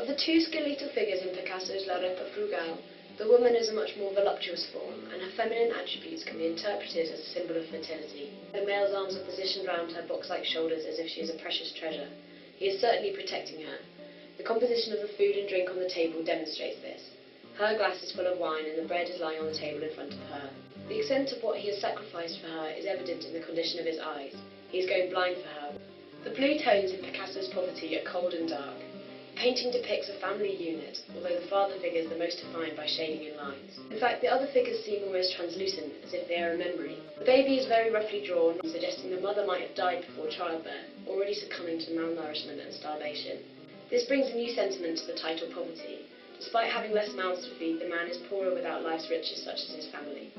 Of the two skeletal figures in Picasso's La Repa Frugal, the woman is a much more voluptuous form, and her feminine attributes can be interpreted as a symbol of fertility. The male's arms are positioned round her box-like shoulders as if she is a precious treasure. He is certainly protecting her. The composition of the food and drink on the table demonstrates this. Her glass is full of wine, and the bread is lying on the table in front of her. The extent of what he has sacrificed for her is evident in the condition of his eyes. He is going blind for her. The blue tones in Picasso's poverty are cold and dark. The painting depicts a family unit, although the father figure is the most defined by shading in lines. In fact, the other figures seem almost translucent, as if they are a memory. The baby is very roughly drawn, suggesting the mother might have died before childbirth, already succumbing to malnourishment and starvation. This brings a new sentiment to the title Poverty. Despite having less mouths to feed, the man is poorer without life's riches such as his family.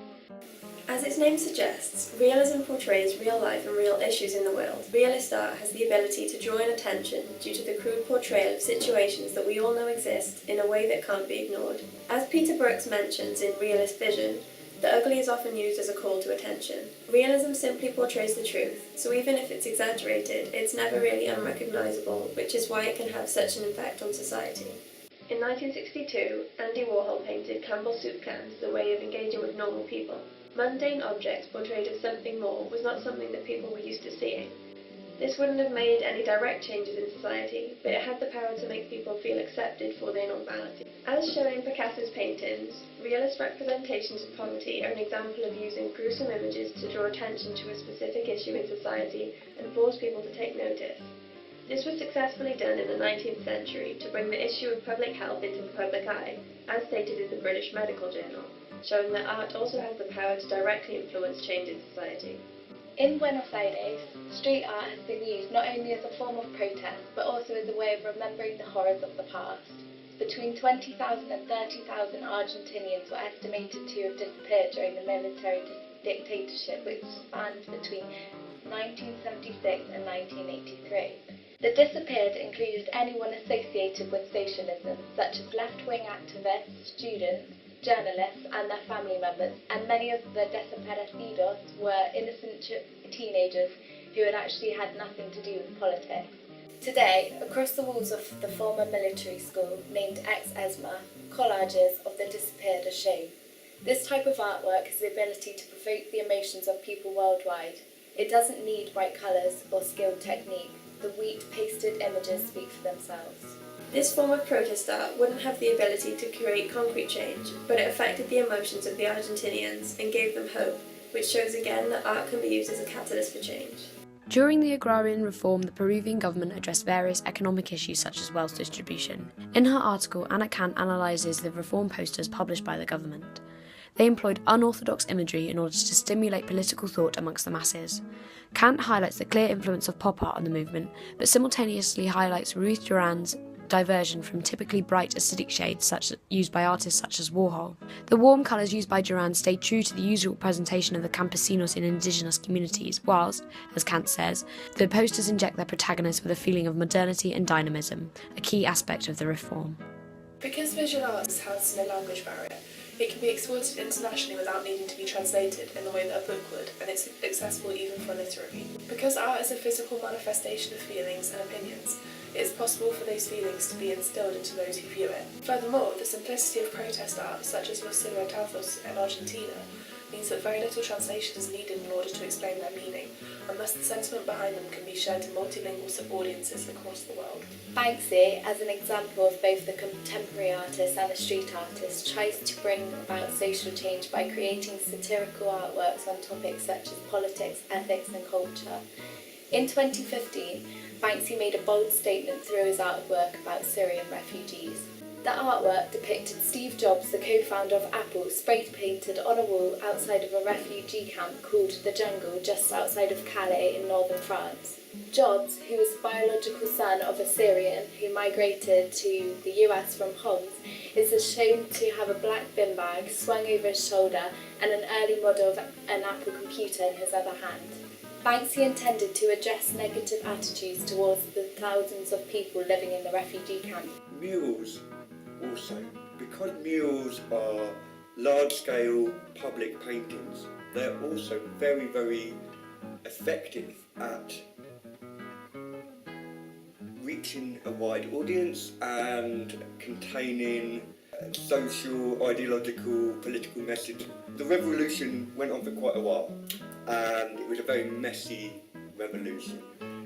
As its name suggests, realism portrays real life and real issues in the world. Realist art has the ability to draw in attention due to the crude portrayal of situations that we all know exist in a way that can't be ignored. As Peter Brooks mentions in Realist Vision, the ugly is often used as a call to attention. Realism simply portrays the truth, so even if it's exaggerated, it's never really unrecognisable, which is why it can have such an impact on society. In 1962, Andy Warhol painted Campbell's soup cans, the way of engaging with normal people. Mundane objects portrayed as something more was not something that people were used to seeing. This wouldn't have made any direct changes in society, but it had the power to make people feel accepted for their normality. As shown in Picasso's paintings, realist representations of poverty are an example of using gruesome images to draw attention to a specific issue in society and force people to take notice. This was successfully done in the 19th century to bring the issue of public health into the public eye, as stated in the British Medical Journal, showing that art also has the power to directly influence change in society. In Buenos Aires, street art has been used not only as a form of protest, but also as a way of remembering the horrors of the past. Between 20,000 and 30,000 Argentinians were estimated to have disappeared during the military dictatorship, which spanned between 1976 and 1983. The disappeared included anyone associated with socialism, such as left-wing activists, students, journalists and their family members, and many of the desaparecidos were innocent teenagers who had actually had nothing to do with politics. Today, across the walls of the former military school, named ex-ESMA, collages of the disappeared are shown. This type of artwork has the ability to provoke the emotions of people worldwide. It doesn't need bright colours or skilled technique. The wheat pasted images speak for themselves. This form of protest art wouldn't have the ability to create concrete change, but it affected the emotions of the Argentinians and gave them hope, which shows again that art can be used as a catalyst for change. During the agrarian reform, the Peruvian government addressed various economic issues such as wealth distribution. In her article, Anna Kant analyses the reform posters published by the government. They employed unorthodox imagery in order to stimulate political thought amongst the masses. Kant highlights the clear influence of pop art on the movement, but simultaneously highlights Ruth Duran's diversion from typically bright acidic shades used by artists such as Warhol. The warm colours used by Duran stayed true to the usual presentation of the campesinos in indigenous communities, whilst, as Kant says, the posters inject their protagonists with a feeling of modernity and dynamism, a key aspect of the reform. Because visual art is housed in a language barrier, it can be exported internationally without needing to be translated in the way that a book would, and it's accessible even for illiterate. Because art is a physical manifestation of feelings and opinions, it is possible for those feelings to be instilled into those who view it. Furthermore, the simplicity of protest art, such as Los Silverados in Argentina, means that very little translation is needed in order to explain their meaning, and thus the sentiment behind them can be shared to multilingual audiences across the world. Banksy, as an example of both the contemporary artist and the street artist, tries to bring about social change by creating satirical artworks on topics such as politics, ethics and culture. In 2015, Banksy made a bold statement through his artwork about Syrian refugees. The artwork depicted Steve Jobs, the co-founder of Apple, spray-painted on a wall outside of a refugee camp called The Jungle just outside of Calais in northern France. Jobs, who was the biological son of a Syrian who migrated to the US from Homs, is shown to have a black bin bag swung over his shoulder and an early model of an Apple computer in his other hand. Banksy intended to address negative attitudes towards the thousands of people living in the refugee camp. Murals also, because murals are large-scale public paintings, they're also very, very effective at reaching a wide audience and containing social, ideological, political message. The revolution went on for quite a while, and it was a very messy revolution.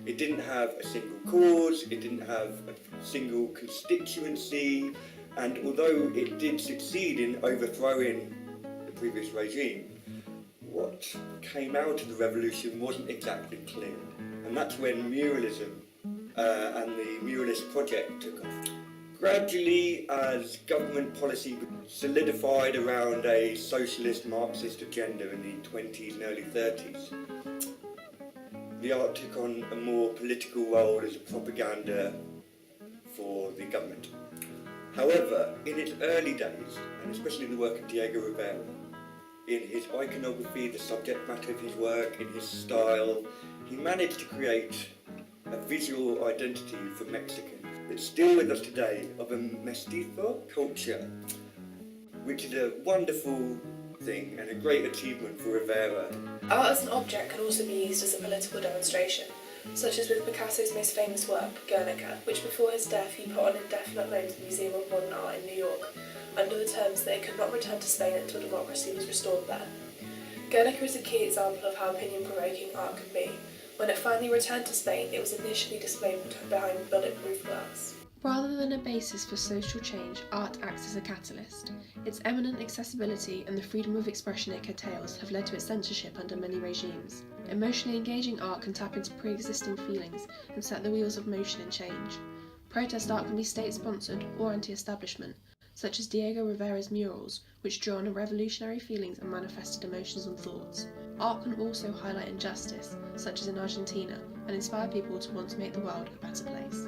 It didn't have a single cause, it didn't have a single constituency, and although it did succeed in overthrowing the previous regime, what came out of the revolution wasn't exactly clear. And that's when muralism and the muralist project took off. Gradually, as government policy solidified around a socialist Marxist agenda in the 20s and early 30s, the art took on a more political role as a propaganda for the government. However, in its early days, and especially in the work of Diego Rivera, in his iconography, the subject matter of his work, in his style, he managed to create a visual identity for Mexicans that's still with us today, of a mestizo culture, which is a wonderful thing and a great achievement for Rivera. Art as an object can also be used as a political demonstration, such as with Picasso's most famous work, Guernica, which before his death he put on indefinite loan to the Museum of Modern Art in New York, under the terms that it could not return to Spain until democracy was restored there. Guernica is a key example of how opinion-provoking art can be. When it finally returned to Spain, it was initially displayed behind bulletproof glass. Rather than a basis for social change, art acts as a catalyst. Its eminent accessibility and the freedom of expression it curtails have led to its censorship under many regimes. Emotionally engaging art can tap into pre-existing feelings and set the wheels of motion in change. Protest art can be state-sponsored or anti-establishment, such as Diego Rivera's murals, which draw on revolutionary feelings and manifested emotions and thoughts. Art can also highlight injustice, such as in Argentina, and inspire people to want to make the world a better place.